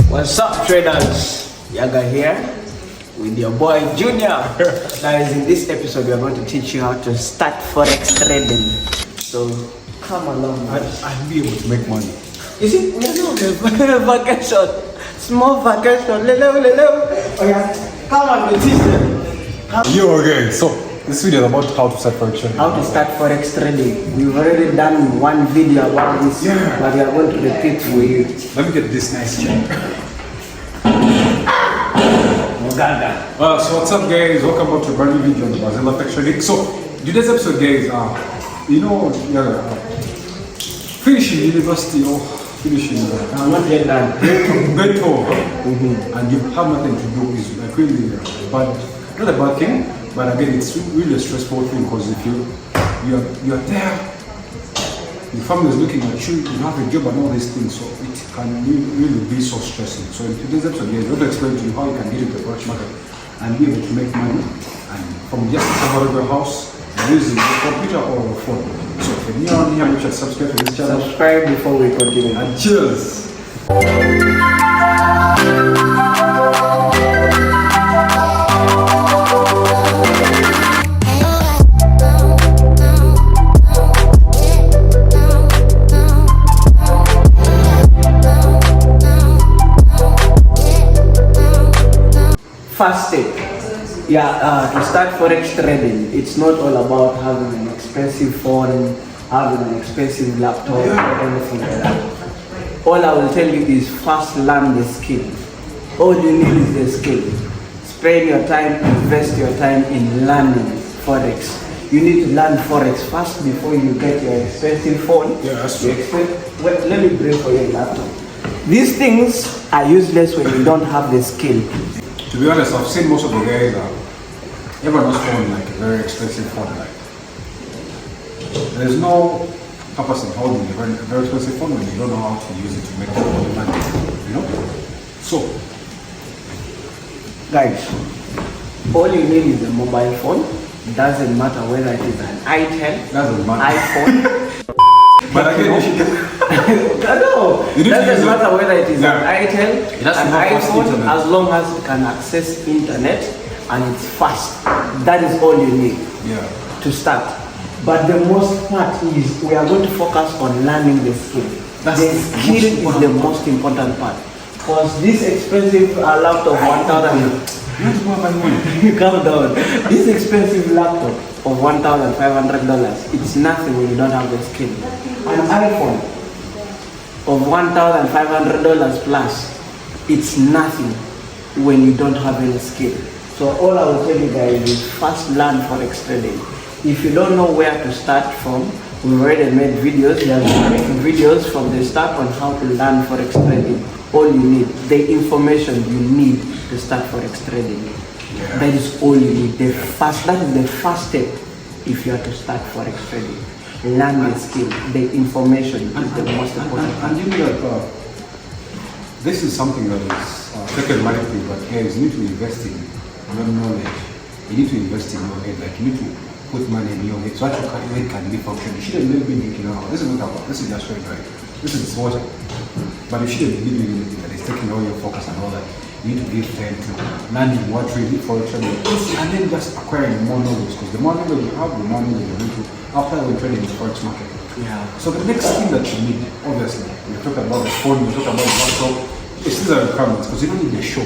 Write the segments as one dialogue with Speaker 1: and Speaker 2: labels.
Speaker 1: What's up, traders? Yaga here with your boy Junior. Guys, in this episode, we are going to teach you how to start Forex trading. So come along.
Speaker 2: I'll be able to make money.
Speaker 1: Is it? No, vacation. Small vacation. Oh yeah. Come on, we teach them.
Speaker 2: Yo, okay. So this video is about how to start Forex trading.
Speaker 1: How to start Forex trading. We've already done one video about this, but we are going to repeat for you.
Speaker 2: Let me get this nice chair. So what's up, guys? Welcome back to a brand new video on the Brazil Forex trading. So today's episode, guys, finishing university or finishing
Speaker 1: I'm not yet done.
Speaker 2: beto, and you have nothing to do is like really bad. Not a bad thing, but again, it's really a stressful thing because if you're there, your family is looking at you, you have a job and all these things, so it can really be so stressing. So in today's episode, I'm going to explain to you how you can get into the Forex market and be able to make money, and from just the comfort of your house using your computer or your phone. So if you're new on here, make sure to subscribe to this channel.
Speaker 1: Subscribe before we continue.
Speaker 2: And cheers!
Speaker 1: First step, to start Forex trading, it's not all about having an expensive phone, having an expensive laptop, or anything like that. All I will tell you is first learn the skill. All you need is the skill. Spend your time, invest your time in learning Forex. You need to learn Forex first before you get your expensive phone.
Speaker 2: Yeah, that's true.
Speaker 1: Let me bring for you a laptop. These things are useless when you don't have the skill.
Speaker 2: To be honest, I've seen most of the guys everyone's phone like a very expensive phone. Like there's no purpose in holding a very expensive phone when you don't know how to use it to make money. You know? So
Speaker 1: guys, all you need is a mobile phone. It doesn't matter whether it is an iPhone,
Speaker 2: doesn't matter.
Speaker 1: iPhone.
Speaker 2: But again, you should
Speaker 1: No, it doesn't matter whether it is an iPhone,
Speaker 2: It has to
Speaker 1: an
Speaker 2: have fast
Speaker 1: iPhone,
Speaker 2: internet.
Speaker 1: as long as you can access internet and it's fast. That is all you need to start. But the most part is we are going to focus on learning the skill. The skill is the most important part. Because this expensive laptop, 1,000. Calm down. This expensive laptop of $1,500, it's nothing when you don't have the skill. An iPhone of $1,500 plus, it's nothing when you don't have any skill. So all I will tell you guys is first learn Forex trading. If you don't know where to start from, we've already made videos. We have making videos from the start on how to learn Forex trading. All you need, the information you need to start Forex trading. That is all you need. That is the first step if you are to start Forex trading. Learn the skill. The information is the most important.
Speaker 2: And you know that this is something that is taken lightly, but guys, you need to invest in your knowledge. You need to invest in your head. Like you need to put money in your head so that your head can be functioning. You shouldn't be thinking, oh, this is not about, this is just straight right. This is water. But you shouldn't be doing anything that is taking all your focus and all that. You need to give time to learning what really Forex trading is, and then just acquiring more knowledge. Because the more knowledge you have, the more knowledge you're going to apply when trading in the Forex market.
Speaker 1: Yeah.
Speaker 2: So the next thing that you need, obviously, we talk about the phone, we talk about the laptop, it's still a requirements because you don't need a show.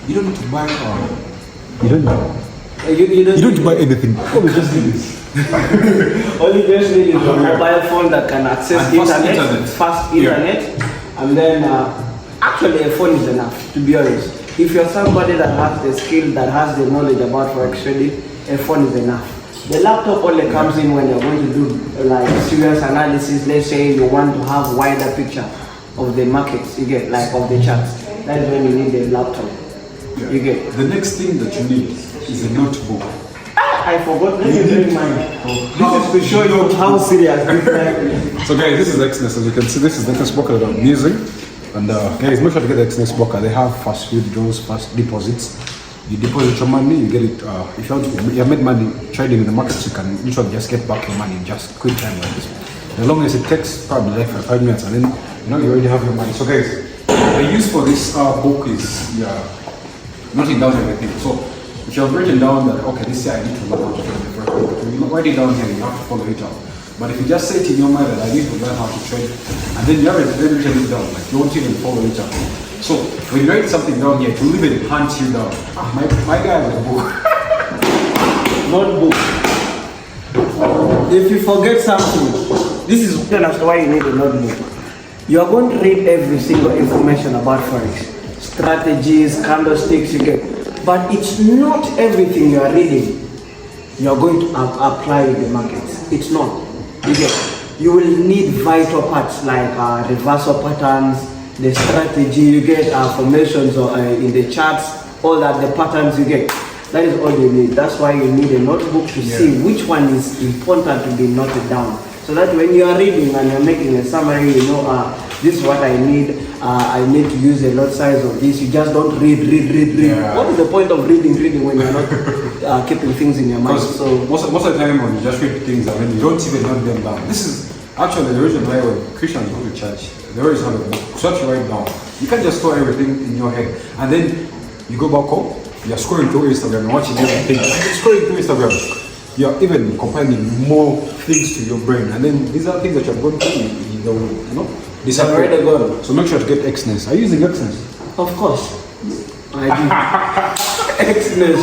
Speaker 2: You don't need to buy you don't need to buy anything. Oh, we just need this.
Speaker 1: All you just need is a mobile phone that can access internet, fast internet, and then actually a phone is enough, to be honest. If you're somebody that has the skill, that has the knowledge about Forex trading, a phone is enough. The laptop only comes in when you're going to do like serious analysis. Let's say you want to have wider picture of the markets, you get, like of the charts. That is when you need a laptop.
Speaker 2: Yeah.
Speaker 1: You get.
Speaker 2: The next thing that you need is a notebook.
Speaker 1: I forgot. Let me bring mine. This is to show you how serious this is.
Speaker 2: So guys, this is Exness. As you can see, this is the Exness broker that I'm using. And guys, make sure to get the Exness broker. They have fast withdrawals, fast deposits. You deposit your money, you get it. If you have made money trading in the markets, you can literally just get back your money in just quick time like this. As long as it takes probably like 5 minutes, and then you already have your money. So guys, the use for this book is noting down everything. So if you have written down that, okay, this year I need to learn how to trade the first book, you write it down here, you have to follow it up. But if you just say it in your mind that I need to learn how to trade, and then you haven't written it down, like you won't even follow it up. So when you write something down here, it will even hunt you down. My guy has a book.
Speaker 1: Notebook. If you forget something, this is as to why you need a notebook. You are going to read every single information about Forex, strategies, candlesticks you get, but it's not everything you are reading you are going to apply in the markets. It's not. You get. You will need vital parts like reversal patterns, the strategy you get, formations or in the charts, all that, the patterns you get. That is all you need. That's why you need a notebook to see which one is important to be noted down. So that when you are reading and you're making a summary, you know, this is what I need. I need to use a lot size of this. You just don't read. Yeah. What is the point of reading when you're not keeping things in your mind?
Speaker 2: So most of the time when you just read things and then you don't even note them down. This is actually the reason why when Christians go to church, they always have a book. So to write down. You can't just store everything in your head and then you go back home. You're scrolling through Instagram and watching everything. You're scrolling through Instagram. You're even compiling more things to your brain, and then these are things that you're going through. You know, disappear. So make sure to get Xness. Are you using Xness?
Speaker 1: Of course, I do. Xness.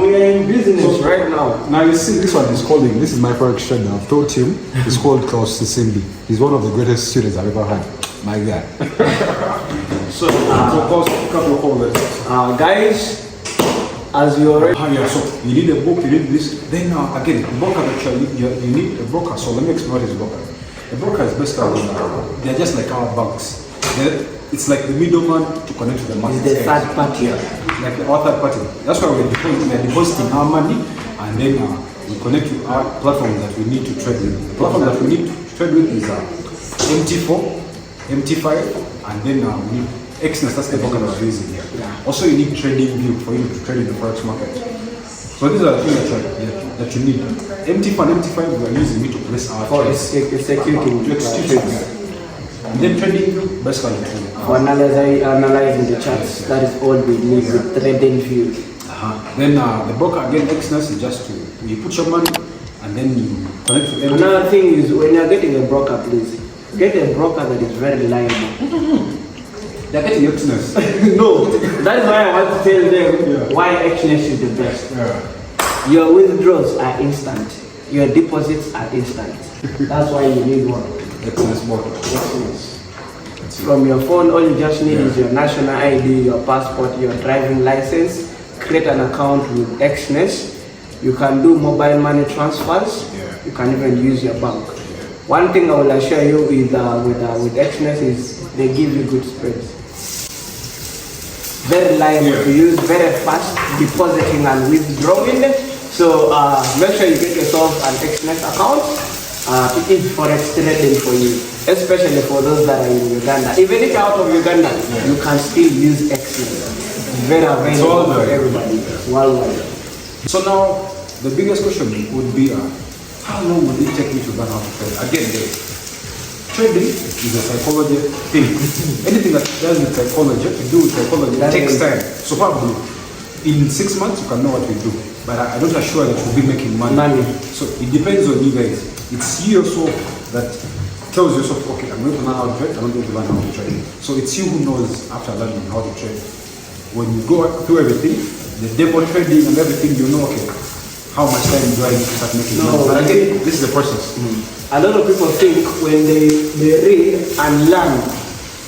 Speaker 1: We are in business right now.
Speaker 2: Now you see, this one is calling. This is my Forex trainer. I've told him. It's called Klaus Sisimbi. He's one of the greatest students I've ever had. My guy.
Speaker 1: So guys, as you already
Speaker 2: so you need a book, you need this. Then again, broker actually you need a broker. So let me explain what is broker. A broker is basically they're just like our banks. It's like the middleman to connect to the market.
Speaker 1: It's the third party.
Speaker 2: Like the third party. That's why we're depositing our money and then we connect to our platform that we need to trade with. The platform that we need to trade with is MT4, MT5, and then we need Xness, that's the broker that we're using here. Yeah. Also, you need trading view for you to trade in the Forex market. So these are the things that you need. MT4 and MT5 we are using it to place our trades.
Speaker 1: It's executing
Speaker 2: to execute. And then trading view, basically
Speaker 1: for analyzing the charts, that is all we need with trading view.
Speaker 2: Then the broker again, Xness is just to you put your money and then you connect to MT4.
Speaker 1: Another thing is when you're getting a broker, please get a broker that is very reliable.
Speaker 2: They're getting Xness.
Speaker 1: No, that is why I want to tell them why Xness is the best.
Speaker 2: Yeah.
Speaker 1: Your withdrawals are instant. Your deposits are instant. That's why you need one.
Speaker 2: Xness broker.
Speaker 1: From your phone, all you just need is your national ID, your passport, your driving license. Create an account with Xness. You can do mobile money transfers.
Speaker 2: Yeah.
Speaker 1: You can even use your bank. One thing I will assure you with Xness is they give you good spreads. Very reliable to use, very fast depositing and withdrawing. So make sure you get yourself an Xness account. It is Forex trading for you, especially for those that are in Uganda. Even if you're out of Uganda, you can still use Xness. Very available for everybody worldwide.
Speaker 2: So now the biggest question would be how long will it take me to learn how to trade? Again, trading is a psychology thing. Anything that does with psychology, to do with psychology, takes time. So probably in 6 months you can know what we do. But I'm not sure that you'll be making money. So it depends on you guys. It's you yourself that tells yourself, okay, I'm going to learn how to trade, I'm not going to learn how to trade. So it's you who knows after learning how to trade. When you go through everything, the demo trading and everything, you know, okay, how much time do I need to start making money? But again, this is the process.
Speaker 1: A lot of people think when they read and learn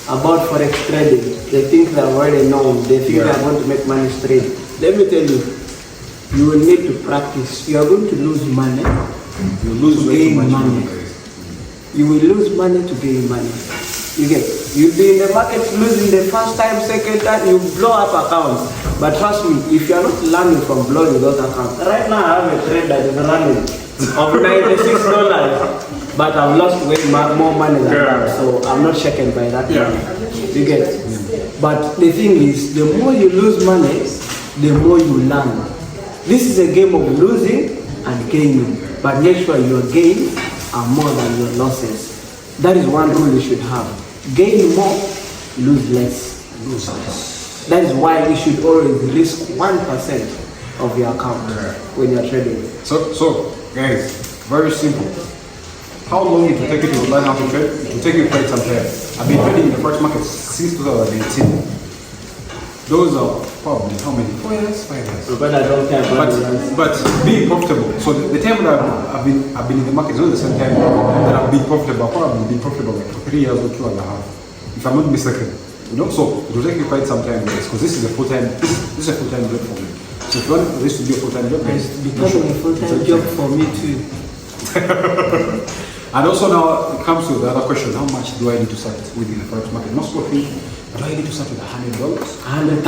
Speaker 1: about Forex trading, they think they're already known. They think they're going to make money straight. Let me tell you, you will need to practice. You are going to lose money.
Speaker 2: You lose
Speaker 1: to gain money. You will lose money to gain money. You'll be in the market losing the first time, second time, you blow up accounts. But trust me, if you're not learning from blowing those accounts, right now I have a trade that is running of $96, but I've lost way more money than that, so I'm not shaken by that money. You get? But the thing is, the more you lose money, the more you learn. This is a game of losing and gaining, but make sure your gains are more than your losses. That is one rule you should have. gain more, lose less. That is why you should always risk 1% of your account when you're trading.
Speaker 2: So guys, very simple. How long it will take you to learn how to trade? It will take you quite some time. I've been trading in the forex market since 2018. Those are probably how many? 4 years, 5 years.
Speaker 1: But I don't care about
Speaker 2: but being profitable. So the time that I've been in the market is not the same time that I've been profitable. I've probably been profitable like for 3 years or 2.5, if I'm not mistaken. You know, so it will take you quite some time, guys, because this is a full-time. This is a full-time job for me. So if you want this to be a full-time job, guys,
Speaker 1: it's becoming a full-time job for me too.
Speaker 2: And also now it comes to the other question: how much do I need to start with in the forex market? Most people think, do I need to start with $100?
Speaker 1: $100,000,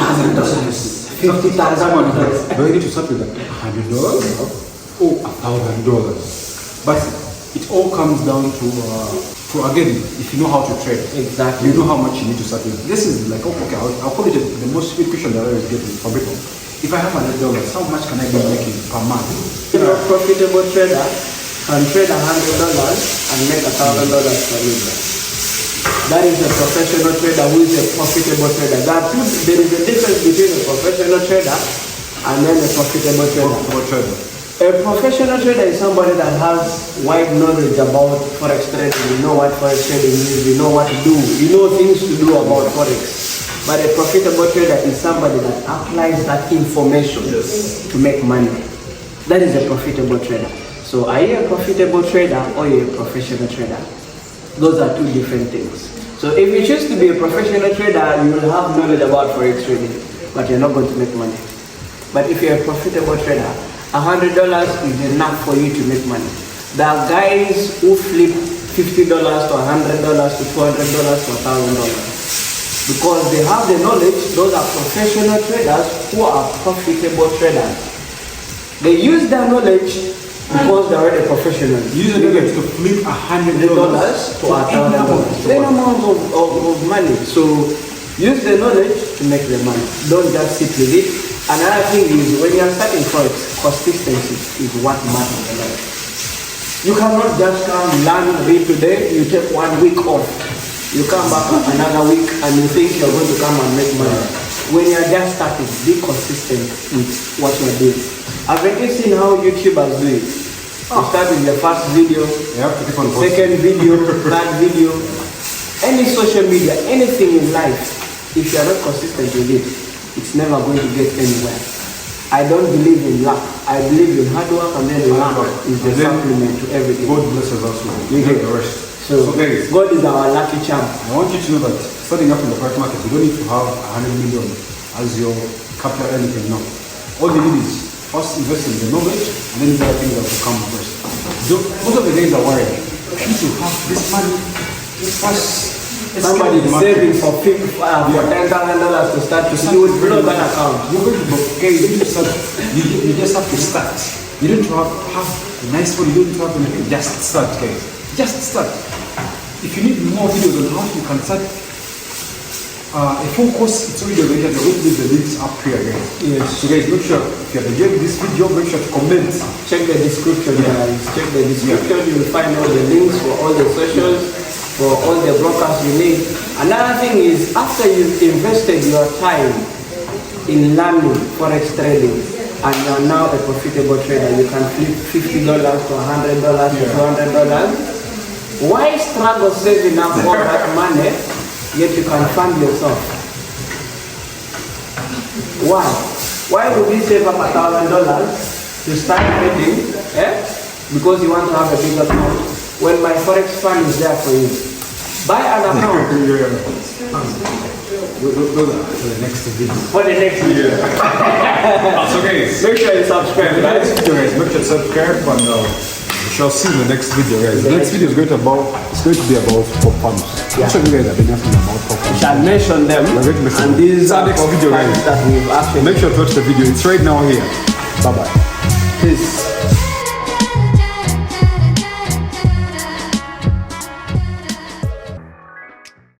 Speaker 1: $50,000.
Speaker 2: Do I need to start with $100 or $1,000? But it all comes down to again, if you know how to trade,
Speaker 1: exactly,
Speaker 2: you know how much you need to start with. This is like, okay, I'll call it the most stupid question that I always get from people. If I have $100, how much can I be making per month?
Speaker 1: A profitable trader can trade $100 and make $1,000 per week. That is a professional trader who is a profitable trader. There is a difference between a professional trader and then a profitable trader. A professional trader is somebody that has wide knowledge about forex trading. You know what forex trading is, you know what to do, you know things to do about forex. But a profitable trader is somebody that applies that information to make money. That is a profitable trader. So are you a profitable trader or are you a professional trader? Those are two different things. So if you choose to be a professional trader, you will have knowledge about forex trading, but you're not going to make money. But if you're a profitable trader, $100 is enough for you to make money. There are guys who flip $50 to $100 to $200 to $1,000 because they have the knowledge. Those are professional traders who are profitable traders. They use their knowledge because they're already professionals.
Speaker 2: Use the knowledge to flip $100
Speaker 1: to $1,000. Same amount of money. So use the knowledge to make the money. Don't just sit with it. Another thing is, when you are starting forex, consistency is what matters a lot. You cannot just come learn read today, you take 1 week off. You come back another week and you think you're going to come and make money. When you are just starting, be consistent with what you are doing. I've already seen how YouTubers do it. You start with your first video, second video, third video, any social media, anything in life. If you are not consistent with it, it's never going to get anywhere. I don't believe in luck. I believe in hard work, and then luck is the supplement to everything.
Speaker 2: God blesses us with the rest.
Speaker 1: So God is our lucky charm.
Speaker 2: I want you to know that starting up in the forex market, you don't need to have 100 million as your capital or anything. No. All you need is first invest in the knowledge, and then the other things that will come first. So most of the days are worried. I need to have this money first.
Speaker 1: Somebody is saving for $10,000 to start to see with blow that account.
Speaker 2: You're going to okay, you just have to start. You don't have a nice phone, you don't have anything. Just start, guys. Just start. If you need more videos on how you can start a full course, it's already available. We're going to leave the links up here, guys.
Speaker 1: Yes.
Speaker 2: So guys, make sure if you have enjoyed this video, make sure to comment.
Speaker 1: Check the description, guys. Check the description. You will find all the links for all the socials, for all the brokers you need. Another thing is, after you've invested your time in learning forex trading and you're now a profitable trader, you can flip $50 to $100 to $200. Why struggle saving up all that money yet you can fund yourself? Why? Why would you save up $1,000 to start trading? Because you want to have a bigger account. When my forex fund is there for you, buy an account.
Speaker 2: For the next video.
Speaker 1: For the next video.
Speaker 2: So guys,
Speaker 1: make sure you subscribe.
Speaker 2: Guys, make sure to subscribe, and we shall see in the next video, guys. The next video is going to be about pop farms. I'm sure you guys have been asking about pop farms.
Speaker 1: We shall mention them. And these are
Speaker 2: next video, guys.
Speaker 1: That we've actually.
Speaker 2: Make sure to watch the video. It's right now here. Bye bye.
Speaker 1: Peace.